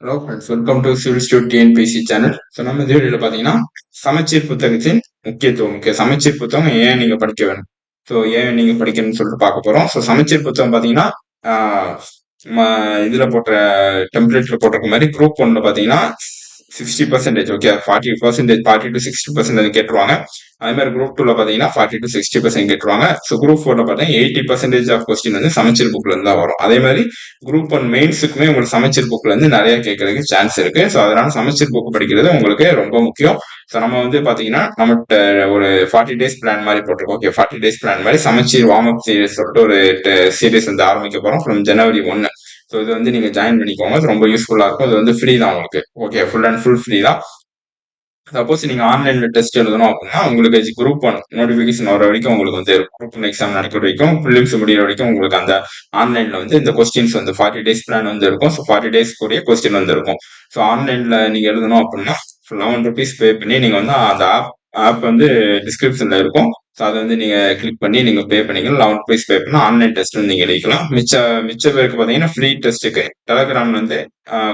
Hello friends, welcome to civil stud TNPSC channel. So நம்ம இந்த வீடியோவில் பார்த்தீங்கன்னா சமச்சீர் புத்தகத்தின் முக்கியத்துவம், சமச்சீர் புத்தகம் ஏன் நீங்கள் படிக்க வேணும், ஸோ ஏன் நீங்கள் படிக்கணும்னு சொல்லிட்டு பார்க்க போகிறோம். ஸோ சமச்சீர் புத்தகம் பார்த்தீங்கன்னா இதில் போட்ட டெம்ப்ளேட்டில் போட்டிருக்க மாதிரி குரூப் ஒன்ல பார்த்தீங்கன்னா 60%, ஓகே, 40%, 40 to 60% கேட்டுருவாங்க. அதே மாதிரி குரூப் டூல பார்த்தீங்கன்னா 40 to 60% கேட்டுருவாங்க. ஸோ குரூப் ஃபோர்ல பார்த்தீங்கன்னா 80% ஆஃப் கொஸ்டின் வந்து சமச்சீர் புக்ல இருந்து தான் வரும். அதே மாதிரி குரூப் ஒன் மெயின்ஸுக்குமே உங்களுக்கு சமச்சீர் புக்ல இருந்து நிறைய கேட்கறதுக்கு சான்ஸ் இருக்கு. ஸோ அதனால சமச்சீர் புக் படிக்கிறது உங்களுக்கு ரொம்ப முக்கியம். ஸோ நம்ம வந்து பாத்தீங்கன்னா நம்மகிட்ட ஒரு 40 days பிளான் மாதிரி போட்டிருக்கோம். ஓகே, 40 days பிளான் மாதிரி சமச்சீர் வார்ம் அப் சீரிஸ் சொல்லிட்டு ஒரு சீரிஸ் வந்து ஆரம்பிக்க போறோம் ஃப்ரம் January 1. ஸோ இது வந்து நீங்க ஜாயின் பண்ணிக்கோங்க, இது ரொம்ப யூஸ்ஃபுல்லா இருக்கும். இது வந்து ஃப்ரீ தான் உங்களுக்கு. Okay, full and full free தான். சப்போஸ் நீங்க ஆன்லைன்ல டெஸ்ட் எழுதணும் அப்படின்னா உங்களுக்கு குரூப் ஒன் நோட்டிபிகேஷன் வர வரைக்கும் உங்களுக்கு வந்து குரூப் ஒன் எக்ஸாம் நடக்கிற வரைக்கும் பிலிம்ஸ் முடிகிற வரைக்கும் உங்களுக்கு அந்த ஆன்லைன்ல வந்து இந்த கொஸ்டின்ஸ் வந்து 40 days பிளான் வந்து இருக்கும். ஸோ 40 days கூடிய கொஸ்டின் வந்து இருக்கும். ஸோ ஆன்லைன்ல நீங்க எழுதணும் அப்படின்னா 11 rupees பே பண்ணி நீங்க வந்து அந்த ஆப் வந்து டிஸ்கிரிப்ஷன்ல இருக்கும். ஸோ அதை வந்து நீங்க கிளிக் பண்ணி நீங்க பே பண்ணீங்க 11 rupees பே பண்ணா ஆன்லைன் டெஸ்ட் வந்து நீங்க எழுதிக்கலாம். மிச்ச பேருக்கு பாத்தீங்கன்னா ஃப்ரீ டெஸ்ட்டுக்கு டெலகிராம்ல வந்து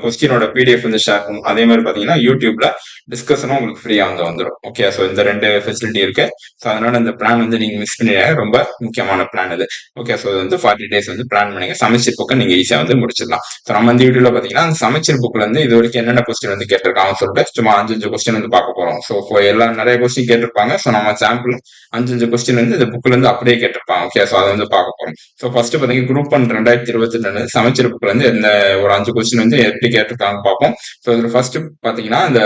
கொஸ்டினோட பிடிஎஃப் வந்து ஷேர் பண்ணும். அதே மாதிரி பாத்தீங்கன்னா யூடியூப்ல டிஸ்கஷனும் உங்களுக்கு ஃப்ரீயா வந்து வந்துடும். ஓகே, ஸோ இந்த ரெண்டு ஃபெசிலிட்டி இருக்கு. ஸோ அதனால இந்த பிளான் வந்து நீங்க மிஸ் பண்ணிடாங்க, ரொம்ப முக்கியமான பிளான் இது. ஓகே, ஸோ வந்து 40 days வந்து பிளான் பண்ணீங்க, சமச்சீர் புக்கை நீங்க ஈஸியா வந்து முடிச்சிடலாம். ஸோ நம்ம இந்த வீடியோல பாத்தீங்கன்னா சமச்சீர் புக்ல இருந்து இது வரைக்கும் என்னென்ன கொஸ்டின் வந்து கேட்டிருக்காங்க சொல்லிட்டு சும்மா 5 கொஸ்டின் வந்து பார்க்க போறோம். ஸோ எல்லாம் நிறைய கொஸ்டின் கேட்டிருப்பாங்க. ஸோ நம்ம சாம்பிள் 5 கொஸ்டின் வந்து இந்த புக்ல இருந்து அப்படியே கேட்டிருப்பாங்க. ஓகே, ஸோ அதை வந்து பார்க்க போறோம். ஸோ ஃபர்ஸ்ட் பாத்தீங்கன்னா குரூப் ஒன் 2022 சமச்சீர் புக்ல இருந்து எந்த ஒரு 5 கொஸ்டின் வந்து எப்படி கேட்டிருக்காங்க பார்ப்போம். ஸோ இதுல ஃபர்ஸ்ட் பாத்தீங்கன்னா இந்த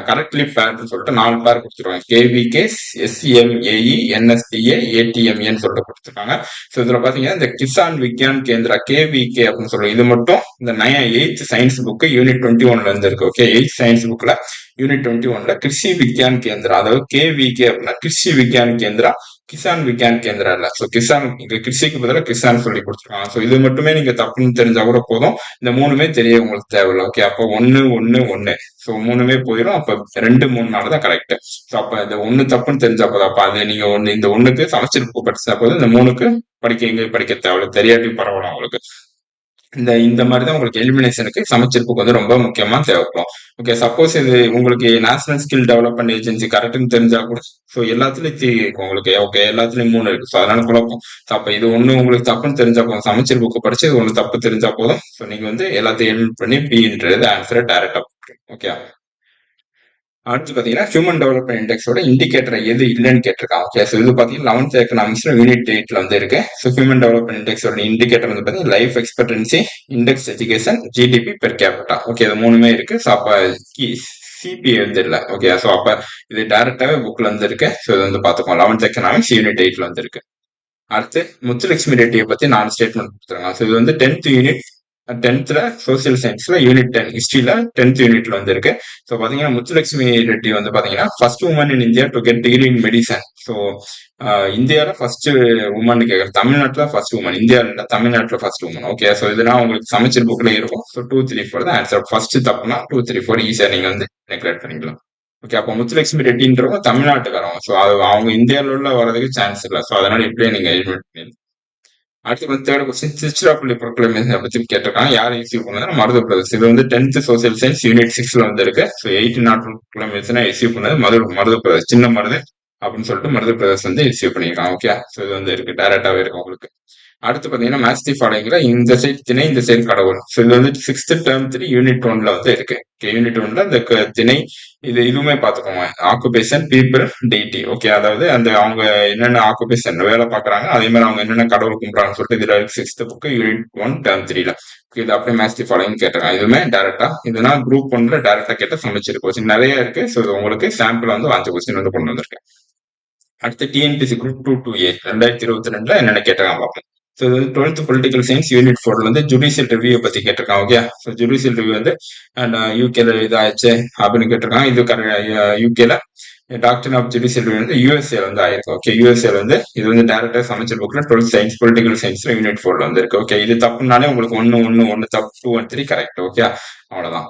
கரெக்ட்லி பேர்னு சொல்லிட்டு 4 பேர் கொடுத்துருவாங்க. கேவிகே, எஸ்எம்ஏஇ, என்எஸ்டிஏ, ஏடிஎம்ஏன்னு சொல்லிட்டு கொடுத்துருக்காங்க. ஸோ இதுல பாத்தீங்கன்னா இந்த கிசான் விக்யான் கேந்திரா கேவிகே அப்படின்னு சொல்லுவோம். இது மட்டும் இந்த 8th சயின்ஸ் புக் யூனிட் 21ல இருந்து இருக்கு. ஓகே, 8th சயின்ஸ் புக்ல யூனிட் 21ல கிருஷி விக்யான் கேந்திரா, அதாவது கேவிகே அப்படின்னா கிருஷி விக்யான் கேந்திரா, கிசான் விக்யான் கேந்திரா இல்ல. ஸோ கிசான் இங்க கிருஷிக்கு பதிலாக கிசான் சொல்லி கொடுத்துருக்காங்க. ஸோ இது மட்டுமே நீங்க தப்புன்னு தெரிஞ்சா கூட போதும். இந்த மூணுமே தெரிய உங்களுக்கு தேவையில்லை. ஓகே, அப்போ 1 1 1, ஸோ மூணுமே போயிடும். அப்ப 2 3 தான் கரெக்ட். ஸோ அப்ப இந்த 1 தப்புன்னு தெரிஞ்சா போதும். அப்ப அது நீங்க இந்த 1க்கு சமச்சீர் புக் படிச்சா போதும். இந்த 3க்கு படிக்க தேவையில்லை, தெரியாட்டி பரவாயில்ல உங்களுக்கு. இந்த மாதிரி தான் உங்களுக்கு எலிமினேஷனுக்கு சமச்சீர் புக் வந்து ரொம்ப முக்கியமா தேவைப்படும். ஓகே, சப்போஸ் இது உங்களுக்கு நேஷனல் ஸ்கில் டெவலப்மெண்ட் ஏஜென்சி கரெக்ட்னு தெரிஞ்சா கூட ஸோ எல்லாத்துலயும் இருக்கும் உங்களுக்கு. ஓகே, எல்லாத்துலயும் 3 இருக்கு. ஸோ அதனால குழப்பம். ஸோ அப்ப இது ஒண்ணு உங்களுக்கு தப்புன்னு தெரிஞ்சா போதும். சமச்சீர் புக் படிச்சு இது ஒண்ணு தப்பு தெரிஞ்சா போதும். ஸோ நீங்க வந்து எல்லாத்தையும் எலிமினேட் பண்ணி பின்றது ஆன்சரை டைரக்டா ஓகே. அடுத்து பாத்தீங்கன்னா ஹியூமன் டெவலப்மெண்ட் இண்டெக்ஸோட இண்டிகேட்டர் எது இல்லைன்னு கேட்டிருக்காங்க. ஓகே, ஸோ இது பாத்தீங்கன்னா 11th எக்கனாமிக்ஸ்ல யூனிட் 8ல வந்து இருக்கு. ஸோ ஹியூமன் டெவலப்மெண்ட் இண்டெக்ஸோட இண்டிகேட்டர் வந்து பாத்தீங்கன்னா life expectancy, index education, GDP per capita. Okay, இது மூணுமே இருக்கு. ஸோ அப்ப சிபிஐ வந்து இல்ல. ஓகே, ஸோ அப்ப இது டைரக்டாவே புக்ல இருந்து இருக்கு. ஸோ இது வந்து பாத்துக்கோங்க, 11th எக்கனாமிக்ஸ் யூனிட் 8ல வந்து இருக்கு. அடுத்து முத்துலட்சுமி ரெட்டியை பத்தி 4 ஸ்டேட்மெண்ட் கொடுத்துருங்க. ஸோ இது வந்து 10th யூனிட் 10th சோசியல் சயின்ஸ்ல யூனிட் 10 ஹிஸ்டரியில 10th யூனிட்ல வந்து இருக்கு. ஸோ பாத்தீங்கன்னா முத்துலட்சுமி ரெட்டி வந்து பாத்தீங்கன்னா first woman in India to get degree in medicine. So இந்தியாவில ஃபர்ஸ்ட் உமன் கேட்கறது, தமிழ்நாட்டுல ஃபர்ஸ்ட் உமன், இந்தியாவில தமிழ்நாட்டுல ஃபர்ஸ்ட் உமன். ஓகே, ஸோ இதெல்லாம் உங்களுக்கு சமச்சீர் புக்ல இருக்கும். ஸோ 2 3 4 தான் ஆன்சர். ஃபர்ஸ்ட் தப்புனா 2 3 4 ஈஸியா நீங்க வந்து நெக்லெக்ட் பண்ணிக்கலாம். ஓகே, அப்போ முத்துலட்சுமி ரெட்டின்றவங்க தமிழ்நாட்டுக்காரவங்க. ஸோ அவங்க இந்தியாவில உள்ள வரதுக்கு சான்ஸ் இல்லை. ஸோ அதனால இப்படியே நீங்க எலிமினேட் பண்ணிடலாம். அடுத்து வந்து தேர்ட் கொஸ்டின் திருச்சிராப்பள்ளி ப்ரொக்ளமேஷன் பத்தி கேட்டிருக்காங்க. யார் இஸ்யூ பண்ணது? மருது பிரதர்ஸ். இது வந்து 10th சோசியல் சயின்ஸ் யூனிட் 6ல வந்து இருக்கு. ஸோ 8 நாட் ப்ரொக்ளமேஷனை இஸ்யூ பண்ணது மருது பிரதர்ஸ், சின்ன மருது அப்படின்னு சொல்லிட்டு மருது பிரதர்ஸ் வந்து இஸ்யூ பண்ணியிருக்காங்க. ஓகே, ஸோ இது வந்து இருக்கு, டைரக்டாவே இருக்கு உங்களுக்கு. அடுத்து பாத்தீங்கன்னா மேஸ்டி ஃபாலோங்கிற இந்த சைட் திணை, இந்த சைடு கடவுள். ஸோ இது வந்து 6th term 3 யூனிட் 1ல வந்து இருக்கு. யூனிட் 1ல இந்த திணை இதுவுமே பாத்துக்கோங்க. Occupation, people, DD. ஓகே, அதாவது அந்த அவங்க என்னென்ன ஆக்குபேஷன் வேலை பாக்குறாங்க, அதே மாதிரி அவங்க என்னென்ன கடவுள் கும்பிடுறாங்கன்னு சொல்லிட்டு இதுல 6th புக் யூனிட் 1 term 3ல. இது அப்படியே மேஸ்டி ஃபாலோயிங் கேட்டிருக்காங்க. இதுவுமே டேரக்டா, இதுனா குரூப் 1ல டேரக்டா கேட்ட சமைச்சிருக்கு கொஸ்டின் நிறைய இருக்கு. ஸோ உங்களுக்கு சாம்பிள் வந்து 5 கொஸ்டின் வந்து கொண்டு வந்திருக்கேன். அடுத்து டிஎன்பிசி குரூப் 2A 2022ல என்னென்ன கேட்டிருக்காங்க பார்ப்போம். ஸோ இது வந்து 12th பொலிட்டிக்கல் சயின்ஸ் யூனிட் 4ல வந்து ஜுடிஷியல் ரிவ்யூ பத்தி கேட்டிருக்காங்க. ஓகே, ஸோ ஜுடிஷியல் ரிவ்யூ வந்து அண்ட் யூகேல இதாச்சு அப்படின்னு கேட்டிருக்காங்க. இது யூகேல டாக்டர் ஆஃப் ஜுடிஷியல் ரிவ்யூ வந்து யூஎஸ்ஏ வந்து ஆயிருக்கு. ஓகே, யூஎஸ்ஏ வந்து இது வந்து டேரக்டா சமைச்சர் புக்ல 12th சயின்ஸ் பொலிட்டிக்கல் சயின்ஸ்ல யூனிட் 4ல வந்து இருக்கு. ஓகே, இது தப்புனாலே உங்களுக்கு 1 1 1 தப்பு, 2 and 3 கரெக்ட். ஓகே, அவ்வளவுதான்.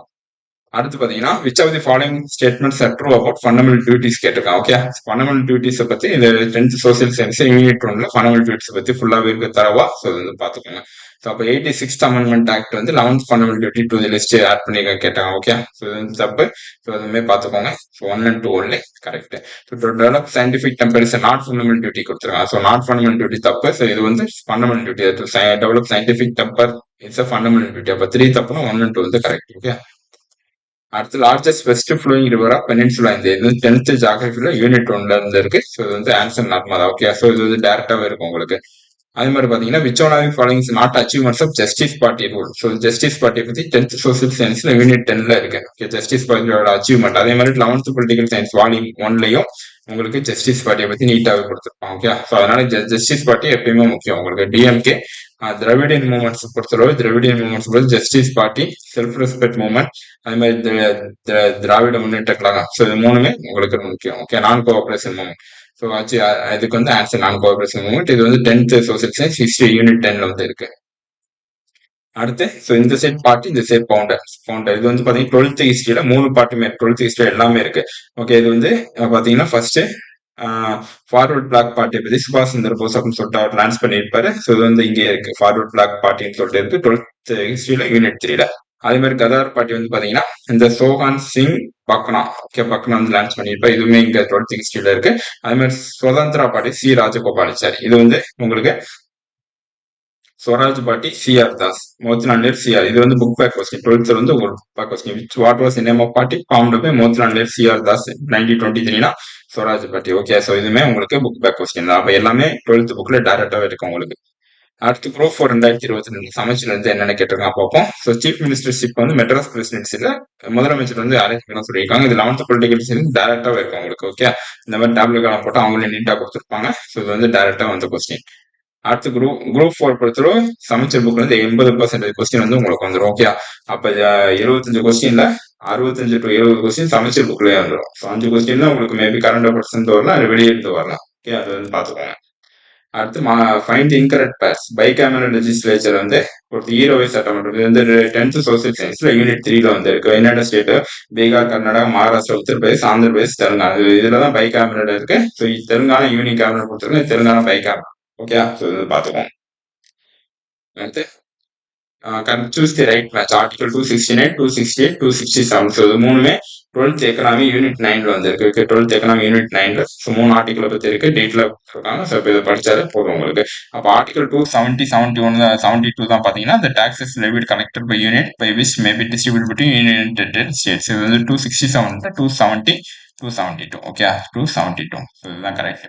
அடுத்து பாத்தீங்கன்னா which of the following statements are true about fundamental duties கேட்டிருக்காங்க. ஓகே, ஃபண்டமெண்டல் டியூட்டிஸ் பத்தி இந்த 10th சோசியல் சயின்ஸ் யூனிட் 1ல ஃபண்டமெண்டல் டியூட்டிஸ் பத்தி ஃபுல்லாவே இருக்க தரவா. ஸோ வந்து பாத்துக்கோங்க. ஸோ அப்போ 86th அமெண்ட்மெண்ட் ஆக்ட் வந்து 11th fundamental duty to the list add பண்ணி கேட்டாங்க. ஓகே, ஸோ இது வந்து தப்பு. ஸோ அதுவுமே பார்த்துக்கோங்க. So 1 and 2 only correct. So to develop scientific temper is not fundamental duty கொடுத்துருக்காங்க. ஸோ நாட் ஃபண்டமெண்டல் டியூட்டி தப்பு. ஸோ இது வந்து fundamental duty. To develop scientific temper it's a fundamental duty. அப்போ 3 தப்புனா 1 and 2 வந்து கரெக்ட். ஓகே, அடுத்து largest west flowing river of peninsula இந்த இது 10th ஜியாகிரபில யூனிட் 1ல இருந்து இருக்கு. ஸோ இது வந்து ஆன்சர் நார்மலா. ஓகே, ஸோ இது வந்து டேரக்டாவே இருக்கும் உங்களுக்கு. அதே மாதிரி பாத்தீங்கன்னா which one of following is not achievements of justice party rule. So justice பார்ட்டியை பத்தி 10th சோசியல் சயின்ஸ்ல யூனிட் 10ல இருக்கு. ஓகே, ஜஸ்டிஸ் பார்ட்டியோட அச்சீவ்மெண்ட். அதே மாதிரி 11th பொலிட்டிக்கல் சயின்ஸ் வால்யூம் 1லயும் உங்களுக்கு ஜஸ்டிஸ் பார்ட்டியை பத்தி நீட்டாவே கொடுத்துருப்பாங்க. ஓகே, ஸோ அதனால ஜஸ்டிஸ் பார்ட்டி எப்பயுமே முக்கியம் உங்களுக்கு. டிஎம்கே திராவிடியன் மூவ்மெண்ட்ஸ் பொறுத்தளவு Dravidian movements justice party, self respect movement, அதே மாதிரி திராவிட முன்னேற்ற கழகம். ஸோ இது மூணுமே உங்களுக்கு முக்கியம். ஓகே, நான் கோஆபரேஷன் மூவ்மெண்ட். ஸோ இதுக்கு வந்து ஆன்சர் நான் கோஆபரேஷன் மூவ்மெண்ட். இது வந்து 10th social science history unit 10ல வந்து இருக்கு. அடுத்து ஸோ இந்த சைட் பார்ட்டி, இந்த சைட் பவுண்டர் இது வந்து பாத்தீங்கன்னா 12th ஹிஸ்டரியில 3 பார்ட்டுமே 12th ஹிஸ்டரி எல்லாமே இருக்கு. ஓகே, இது வந்து பாத்தீங்கன்னா ஃபர்ஸ்ட் ஃபார்வர்ட் பிளாக் பார்ட்டியை பத்தி சுபாஷ் சந்திர போஸ் அப்படின்னு சொல்லிட்டு அவர் லான்ச் பண்ணியிருப்பாரு. ஸோ இது வந்து இங்கே இருக்கு ஃபார்வர்ட் பிளாக் பார்ட்டின்னு சொல்லிட்டு இருக்கு 12th ஹிஸ்டரியில யூனிட் 3ல. அதே மாதிரி கதார் பார்ட்டி வந்து பாத்தீங்கன்னா இந்த சோஹான் சிங் பக்னா. ஓகே, பக்னா வந்து லான்ச் பண்ணியிருப்பாரு. இதுவுமே இங்க 12th ஹிஸ்டரியில இருக்கு. அதே மாதிரி சுதந்திரா பார்ட்டி சி ராஜகோபாலாச்சாரி. இது வந்து உங்களுக்கு Swaraj party CR Das, Motilal Nehru CR. இது வந்து புக் பேக் கொஸ்டின். 12th வந்து ஒரு book back question. What was name of party formed by Motilal Nehru CR Das 1923னா ஸ்வராஜ் பார்ட்டி. ஓகே, ஸோ இதுவுமே உங்களுக்கு புக் பேக் கொஸ்டின் தான். அப்போ எல்லாமே 12th புக்ல டைரக்டாவே இருக்கும் உங்களுக்கு. அடுத்து குரூப் 4 2022 சமைச்சர்ல இருந்து என்னென்ன கேட்டிருக்காங்க பார்ப்போம். ஸோ சீஃப் மினிஸ்டர்ஷிப் வந்து மெட்ராஸ் பிரசிடென்சில முதலமைச்சர் வந்து அரேஞ்ச் பண்ண சொல்லியிருக்காங்க. இது 11th பொலிட்டிக்கல் சயின்ஸ் டைரக்டாவே இருக்கும் உங்களுக்கு. ஓகே, இந்த மாதிரி டேப்லெட் காலம் போட்டு அவங்களே நீட்டா கொடுத்துருப்பாங்க. ஸோ இது வந்து டைரக்டா வந்த கொஸ்டின். அடுத்து குரூப் 4 பொறுத்தவரை சமைச்சர் புக்ல இருந்து 80% கொஸ்டின் வந்து உங்களுக்கு வந்துடும். ஓகே, அப்ப 75 கொஸ்டின்ல 65 to 70 கொஸ்டின் சமைச்சர் புக்லயே வந்துடும். 5 கொஸ்டின்ல உங்களுக்கு மேபி கரண்ட் அஃபேர்ஸ் இருந்து வரலாம், வெளியிருந்து வரலாம். ஓகே, அது வந்து பாத்துக்கோங்க. அடுத்து find incorrect purse bicameral legislature வந்து ஒரு ஈரோவை சட்டமன்றம். இது வந்து 10th சோசியல் சயின்ஸ்ல யூனிட் 3ல வந்து இருக்கு. என்னென்ன ஸ்டேட் பீகார், கர்நாடகா, மகாராஷ்டிரா, உத்தரப்பிரதேஷ், ஆந்திர பிரதேஷ், தெலுங்கானா. இதுலதான் பைகேமரல் இருக்கு. ஸோ தெலுங்கானா யூனிக் கேமரல் கொடுத்துருக்கு. தெலுங்கானா பைகேமரல். ஓகே, ஸோ இது பார்த்துக்கோங்க. அடுத்து choose the right match. Article 269, 268, 267. So இது மூணுமே 12th எக்கனாமி யூனிட் 9ல வந்து இருக்கு. 12th எக்கனாமி யூனிட் 9ல ஸோ 3 ஆர்டிகலை பத்தி இருக்கு, டீட்டெயிலா இருக்காங்க. ஸோ இப்போ இதை படிச்சாலே போதும் உங்களுக்கு. அப்போ ஆர்டிகல் 270, 71, 72 தான் பாத்தீங்கன்னா the taxes levied collected by unit by which may be distributed between union states. இது வந்து 267, 270, 272. ஓகே, 272. ஸோ இதுதான் கரெக்ட்.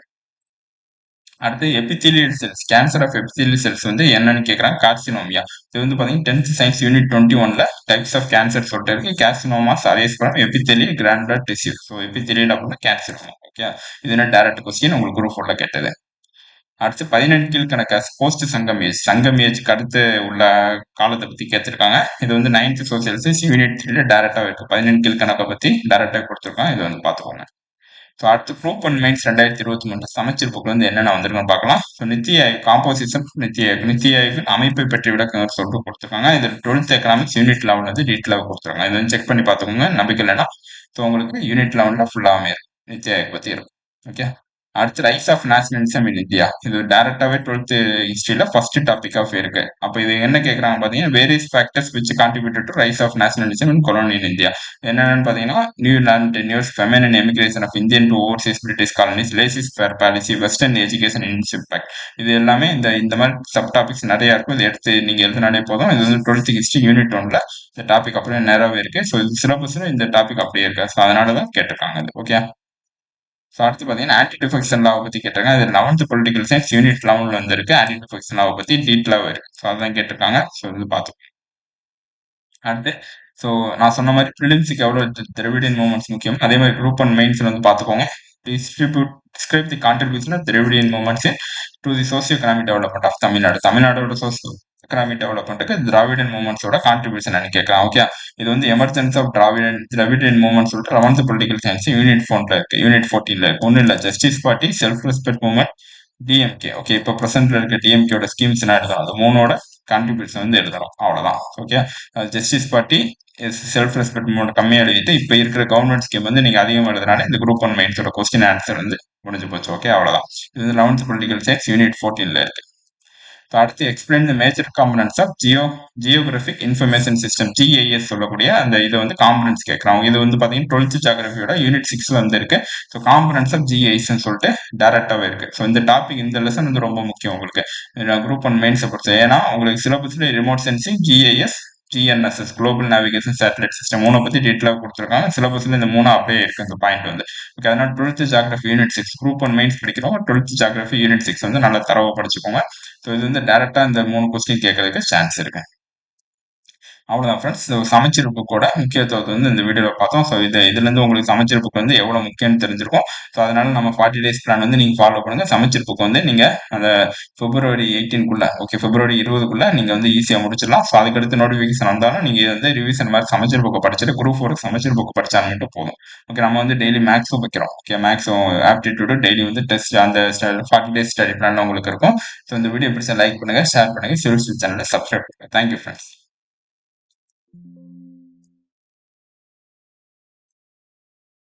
அடுத்து epithelial cells, cancer of epithelial cells வந்து என்னன்னு கேட்குறாங்க. கார்சினோமியா. இது வந்து பார்த்தீங்கன்னா 10th சயின்ஸ் யூனிட் 21ல டைப்ஸ் ஆஃப் கேன்சர் சொல்லிட்டு இருக்கு. Carcinomas arise from epithelial granular tissue. So epithelial அப்படின்னா கேன்சர். ஓகே, இது என்ன டைரக்ட் கொஸ்டின் உங்களுக்கு குரூப் 4ல கேட்டது. அடுத்து 17 கீழ்கணக்கு போஸ்ட் சங்கம் ஏஜ்க்கு அடுத்து உள்ள காலத்தை பத்தி கேட்டிருக்காங்க. இது வந்து 9th சோசியல் சயின்ஸ் யூனிட் 3ல டைரக்டா இருக்கு. 17 கீழ்கணக்கை பத்தி டைரக்டா கொடுத்துருக்காங்க. இது வந்து பாத்துக்கோங்க. ஸோ அடுத்து ப்ரூப் அண்ட் மைன்ஸ் 2023 சமைச்சர் புக்ல வந்து என்னென்ன வந்திருக்குன்னு பார்க்கலாம். ஸோ நித்தி ஆயோக் காம்போசிஷன், நித்தி ஆயோக் அமைப்பை பற்றி விளக்கம் சொல்லிட்டு கொடுத்துருக்காங்க. இது 12th எக்கனாமிக்ஸ் யூனிட் 11 வந்து டீட்டெயிலாக கொடுத்துருக்காங்க. இது வந்து செக் பண்ணி பார்த்துக்கோங்க, நம்பிக்கை இல்லைன்னா. ஸோ உங்களுக்கு யூனிட் 11ல ஃபுல்லாமே இருக்கும், நித்தி ஆயோக் பத்தி இருக்கும். ஓகே, அடுத்து rise of nationalism in India. இது டைரக்டாவே 12th ஹிஸ்டரியில ஃபர்ஸ்ட் டாபிக் இருக்கு. அப்போ இது என்ன கேட்கறாங்க பாத்தீங்கன்னா various factors which contributed to rise of nationalism in colonial India. என்னென்னு பாத்தீங்கன்னா new land tenures, feminine emigration of Indian to overseas British colonies, laissez faire policy, western education impact. இது எல்லாமே இந்த மாதிரி சப் டாபிக்ஸ் நிறைய இருக்கும். இதை எடுத்து நீங்க எழுதினாலே போதும். இது வந்து 12th ஹிஸ்டரி யூனிட் 1ல இந்த டாபிக் அப்படியே நேராவே இருக்கு. ஸோ இது சிலபஸ்ல இந்த டாபிக் அப்படியே இருக்கு. ஸோ அதனாலதான் கேட்டிருக்காங்க. ஓகே, ஸோ அடுத்து பார்த்தீங்கன்னா ஆன்டி டிஃபெக்ஷன் லாவை பற்றி கேட்டிருக்காங்க. இது 11th பொலிட்டிக்கல் சயின்ஸ் யூனிட் 11ல வந்து இருக்கு. ஆன்டி டிஃபெக்ஷன் லாவை பற்றி டீட்டெயிலாக இருக்கு. ஸோ அதான் கேட்டிருக்காங்க. ஸோ இது பார்த்துக்கோங்க. அடுத்து ஸோ நான் சொன்ன மாதிரி ப்ரிலிம்ஸுக்கு எவ்வளோ திராவிடியன் மூவ்மெண்ட்ஸ் முக்கியம், அதே மாதிரி குரூப் அண்ட் மெயின்ஸ் வந்து பார்த்துக்கோங்க. Describe the contribution of Dravidian movements to the socio economic development of Tamil Nadu. தமிழ்நாடோட சோசியோ எக்கனாமிக் டெவலப்மெண்ட்டுக்கு திராவிடன் மூவ்மெண்ட்ஸோட கான்ட்ரிபியூஷன் கேட்கலாம். ஓகே, இது வந்து எமர்ஜென்ஸ் ஆஃப் திராவிடன் மூவ்மெண்ட் சொல்லிட்டு 11th பொலிட்டிக்கல் சயின்ஸ் யூனிட் 4ல இருக்கு. யூனிட் 14ல இருக்கு. ஒன்றும் இல்லை, justice party, self respect movement, DMK. Okay, இப்போ ப்ரெசென்ட்ல இருக்க டிஎம்கேயோட ஸ்கீம்ஸ் என்ன எழுதணும், அது மூணோட கான்ட்ரிபியூஷன் வந்து எழுதணும். அவ்வளவுதான். Okay, justice party self respect movement கம்மியாக எழுதிட்டு இப்போ இருக்கிற கவர்மெண்ட் ஸ்கீம் வந்து நீங்க அதிகமாக எழுதுனால இந்த குரூப் ஒன் மெயின்ஸோட கொஸ்டின் ஆன்சர் வந்து முடிஞ்சு போச்சு. ஓகே, அவ்வளவுதான். இது 11th பொலிட்டிக்கல் சயின்ஸ் யூனிட் 14ல இருக்கு. அடுத்து explain the major components of geographic information system, GIS சொல்லக்கூடிய அந்த இது வந்து காம்பனன்ட்ஸ் கேட்குறாங்க. இது வந்து பார்த்தீங்கன்னா 12th ஜியோகிராஃபியோட யூனிட் 6ல வந்து இருக்கு. ஸோ காம்பனன்ட்ஸ் ஆஃப் ஜிஐஎஸ்ன்னு சொல்லிட்டு டேரக்டாகவே இருக்கு. ஸோ இந்த டாபிக் இந்த லெசன் வந்து ரொம்ப முக்கியம் உங்களுக்கு குரூப் ஒன் மெயின்ஸை பொறுத்து. ஏன்னா உங்களுக்கு சிலபஸ்ல remote sensing, GIS, GNSS global navigation satellite system 3 பத்தி டீட்டெயிலாக கொடுத்துருக்காங்க. சிலபஸ்ல இந்த 3 அப்படியே இருக்கு அந்த பாயிண்ட் வந்து. ஓகே, அதனால 12th geography unit 6 group one mains படிக்கிறோம். 12th ஜியோகிராஃபி யூனிட் 6 வந்து நல்லா தரவா படிச்சுக்கோங்க. ஸோ இது வந்து டேரக்டா இந்த 3 கொஸ்டின் கேட்கறதுக்கு சான்ஸ் இருக்கு. அவ்வளோதான் ஃப்ரெண்ட்ஸ். சமச்சீர் புக்கோட முக்கியத்துவத்தை வந்து இந்த வீடியோவில் பார்த்தோம். ஸோ இதுலேருந்து உங்களுக்கு சமச்சீர் புக் வந்து எவ்வளோ முக்கியம்னு தெரிஞ்சிருக்கும். ஸோ அதனால நம்ம 40 டேஸ் பிளான் வந்து நீங்கள் ஃபாலோ பண்ணுங்க. சமச்சீர் புக் வந்து நீங்கள் அந்த February 18க்குள்ள, ஓகே, February 20க்குள்ள நீங்கள் வந்து ஈஸியாக முடிச்சிடலாம். ஸோ அதுக்கடுத்து நோட்டிஃபிகேஷன் வந்தாலும் நீங்கள் வந்து ரிவிஷன் மாதிரி சமச்சீர் புக்கை படிச்சுட்டு குரூப் 4 சமச்சீர் புக் படிச்சா மட்டும் போதும். ஓகே, நம்ம வந்து டெய்லி மேக்ஸும் வைக்கிறோம். ஓகே, மேக்ஸும் ஆப்டிடியூடு டெய்லி வந்து டெஸ்ட் அந்த 40 டேஸ் ஸ்டடி பிளான் உங்களுக்கு இருக்கும். ஸோ இந்த வீடியோ பிடிச்சா லைக் பண்ணுங்க, ஷேர் பண்ணுங்க, சேனலை சப்ஸ்கிரைப் பண்ணுங்க. Thank you friends.